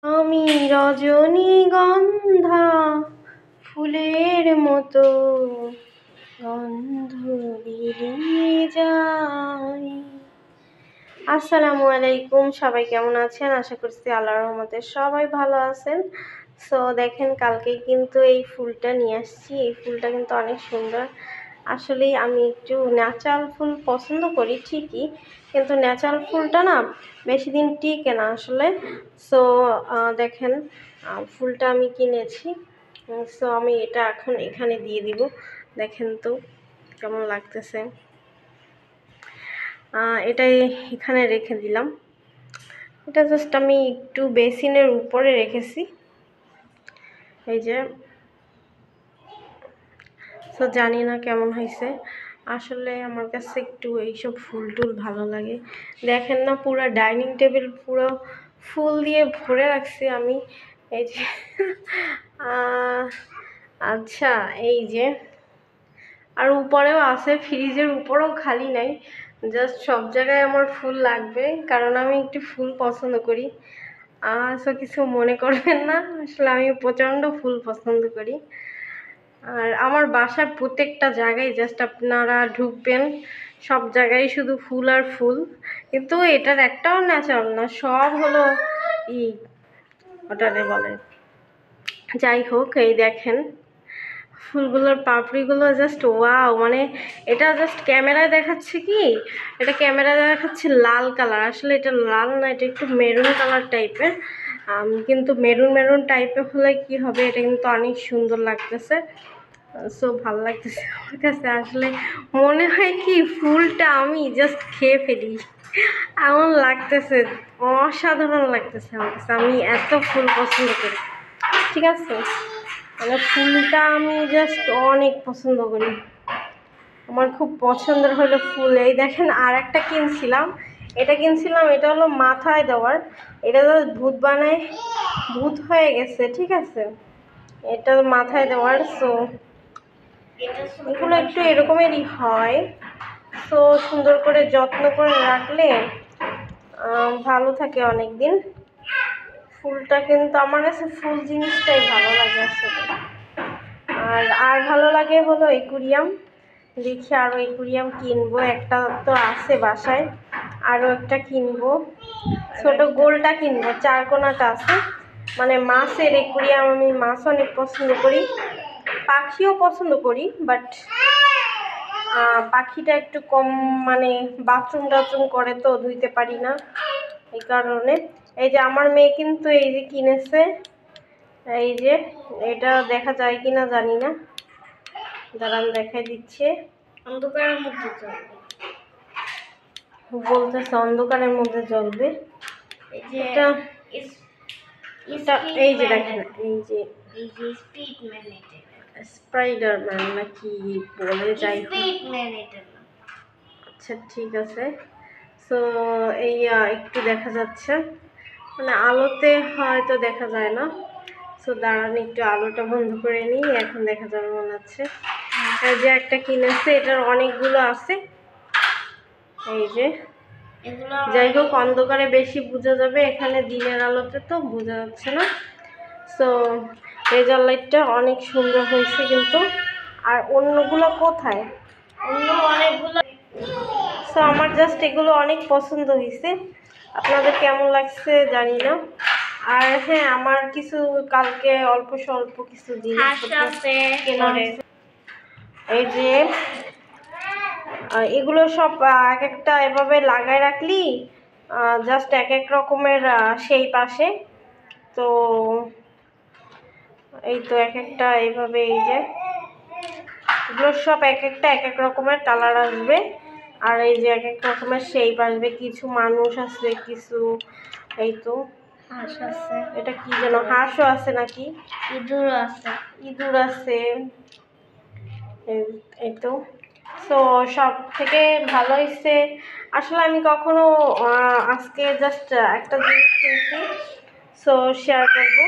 আমি রজনীগন্ধা ফুলের মতো গন্ধ বিলিয়ে যাই। আসসালামু আলাইকুম, সবাই কেমন আছেন? আশা করছি আল্লাহর রহমতে সবাই ভালো আছেন। সো দেখেন, কালকে কিন্তু এই ফুলটা নিয়ে আসছি। এই ফুলটা কিন্তু অনেক সুন্দর। আসলে আমি একটু ন্যাচারাল ফুল পছন্দ করি ঠিকই, কিন্তু ন্যাচারাল ফুলটা না বেশি দিন টিকে না আসলে। সো দেখেন, ফুলটা আমি কিনেছি। সো আমি এটা এখন এখানে দিয়ে দিব। দেখেন তো কেমন লাগতেছে। এটাই এখানে রেখে দিলাম। এটা জাস্ট আমি একটু বেসিনের উপরে রেখেছি, এই যে। তো জানি না কেমন হয়েছে। আসলে আমার কাছে একটু এইসব ফুল টুল ভালো লাগে। দেখেন না, পুরো ডাইনিং টেবিল পুরো ফুল দিয়ে ভরে রাখছি আমি, এই যে। আচ্ছা, এই যে। আর উপরেও আছে, ফ্রিজের উপরেও খালি নাই। জাস্ট সব জায়গায় আমার ফুল লাগবে, কারণ আমি একটু ফুল পছন্দ করি। সো কিছু মনে করবেন না, আসলে আমি প্রচণ্ড ফুল পছন্দ করি। আর আমার বাসার প্রত্যেকটা জায়গায় জাস্ট আপনারা ঢুকবেন, সব জায়গায় শুধু ফুল আর ফুল। কিন্তু এটার একটাও ন্যাচারাল না, সব হলো ই ওটারে বলে। যাই হোক, এই দেখেন ফুলগুলোর পাপড়িগুলো জাস্ট ওয়াও। মানে এটা জাস্ট ক্যামেরায় দেখাচ্ছে কি, এটা ক্যামেরায় দেখাচ্ছে লাল কালার, আসলে এটা লাল না, এটা একটু মেরুন কালার টাইপের। কিন্তু মেরুন মেরুন টাইপের হলে কি হবে, এটা কিন্তু অনেক সুন্দর লাগতেছে। সো ভালো লাগতেছে আমার কাছে। আসলে মনে হয় কি ফুলটা আমি জাস্ট খেয়ে ফেলি, এমন লাগতেছে। অসাধারণ লাগতেছে আমার কাছে, আমি এত ফুল পছন্দ করি। ঠিক আছে, মানে ফুলটা আমি জাস্ট অনেক পছন্দ করি। আমার খুব পছন্দের হলো ফুল। এই দেখেন, আর একটা কিনছিলাম, এটা হলো মাথায় দেওয়ার। এটা তো ভূত বানায়, ভূত হয়ে গেছে, ঠিক আছে। এটা মাথায় দেওয়ার। সো এগুলো একটু এরকমেরই হয়। সো সুন্দর করে যত্ন করে রাখলে ভালো থাকে অনেক দিন। ফুলটা কিন্তু আমার কাছে ফুল জিনিসটাই ভালো লাগে আসলে। আর ভালো লাগে হলো একুরিয়াম। দেখি আরও একুরিয়াম কিনবো, একটা তো আছে বাসায়, আরও একটা কিনবো। ছোট গোলটা কিনবো, চারকোনাটা আছে। মানে মাছের একুরিয়াম, আমি মাছ অনেক পছন্দ করি, পাখিও পছন্দ করি, বাট পাখিটা একটু কম, মানে বাথরুম টাথরুম করে তো ধুইতে পারি না, এই কারণে। এই যে আমার মেয়ে কিন্তু এই যে কিনেছে, এই যে। এটা দেখা যায় কিনা জানি না, দাঁড়ান দেখাই দিচ্ছে। অন্ধকারের মধ্যে জ্বলবে বলতেছে, অন্ধকারের মধ্যে জ্বলবে। এটা এই যে দেখেন, এই যে স্পাইডারম্যান নাকি বলে, যাই হোক। আচ্ছা ঠিক আছে। সো এই একটু দেখা যাচ্ছে, মানে আলোতে হয়তো দেখা যায় না। সো দাঁড়ান, একটু আলোটা বন্ধ করে নিই, এখন দেখা যাবে মনে হচ্ছে। এই যে একটা কিনেছে, এটার অনেকগুলো আছে, এই যে। যাই হোক, অন্ধকারে বেশি বোঝা যাবে, এখানে দিনের আলোতে তো বোঝা যাচ্ছে না। সো রেজার লাইটটা অনেক সুন্দর হয়েছে কিন্তু। আর অন্যগুলো কোথায়, অন্য অনেকগুলো। সো আমার জাস্ট এগুলো অনেক পছন্দ হয়েছে, আপনাদের কেমন লাগছে জানি না। আর হ্যাঁ, আমার কিছু কালকে অল্প স্বল্প কিছু জিনিস কেনা হয়েছে। এই যে এগুলো সব এক একটা এভাবে লাগায় রাখলি জাস্ট এক এক রকমের সেই পাশে। তো এই তো এক একটা এইভাবে, এই যে এগুলো সব এক একটা এক এক রকমের কালার আসবে। আর এই যে এক এক রকমের শেপ আসবে, কিছু মানুষ আছে, কিছু এই তো হাঁস আছে, এটা কি যেন, হাঁসও আছে নাকি, ইঁদুর আছে, ইঁদুর আছে, এই তো। সো সব থেকে ভালো হয়েছে আসলে, আমি কখনো আজকে জাস্ট একটা জিনিস কিনছি, সো শেয়ার করবো।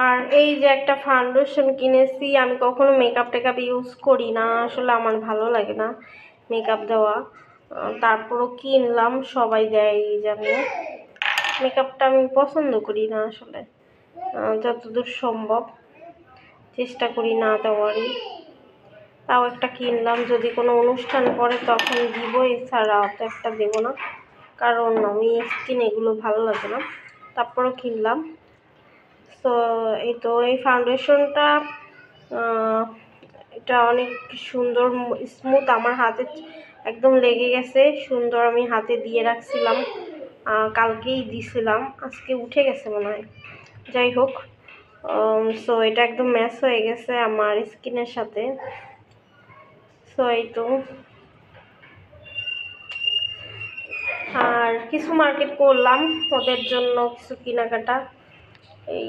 আর এই যে একটা ফাউন্ডেশন কিনেছি, আমি কখনো মেকআপ টেকআপ ইউজ করি না, আসলে আমার ভালো লাগে না মেকআপ দেওয়া। তারপরও কিনলাম, সবাই দেয় এই জন্য। মেকআপটা আমি পছন্দ করি না আসলে, যতদূর সম্ভব চেষ্টা করি না দেওয়ারই। তাও একটা কিনলাম, যদি কোনো অনুষ্ঠান পড়ে তখন দিব, এছাড়া তো একটা দেবো না, কারণ আমি স্কিন এগুলো ভালো লাগে না, তারপরও কিনলাম। তো এই তো এই ফাউন্ডেশনটা এটা অনেক সুন্দর স্মুথ, আমার হাতে একদম লেগে গেছে সুন্দর। আমি হাতে দিয়ে রাখছিলাম, কালকেই দিছিলাম, আজকে উঠে গেছে মনে হয়। যাই হোক, সো এটা একদম ম্যাচ হয়ে গেছে আমার স্কিনের সাথে। সো এই তো, আর কিছু মার্কেট করলাম ওদের জন্য, কিছু কেনাকাটা। এই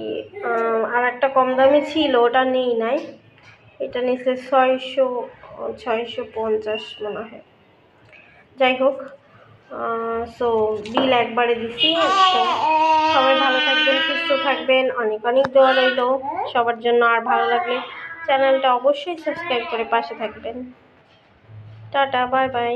আর একটা কম দামি ছিল, ওটা নেই নাই, এটা নিচে 650 মনে হয়। যাই হোক, সো বিল একবারে দিছি। সবাই ভালো থাকবেন, সুস্থ থাকবেন, অনেক অনেক দোয়া রইল সবার জন্য। আর ভালো লাগলে চ্যানেলটা অবশ্যই সাবস্ক্রাইব করে পাশে থাকবেন। Tata, bye bye.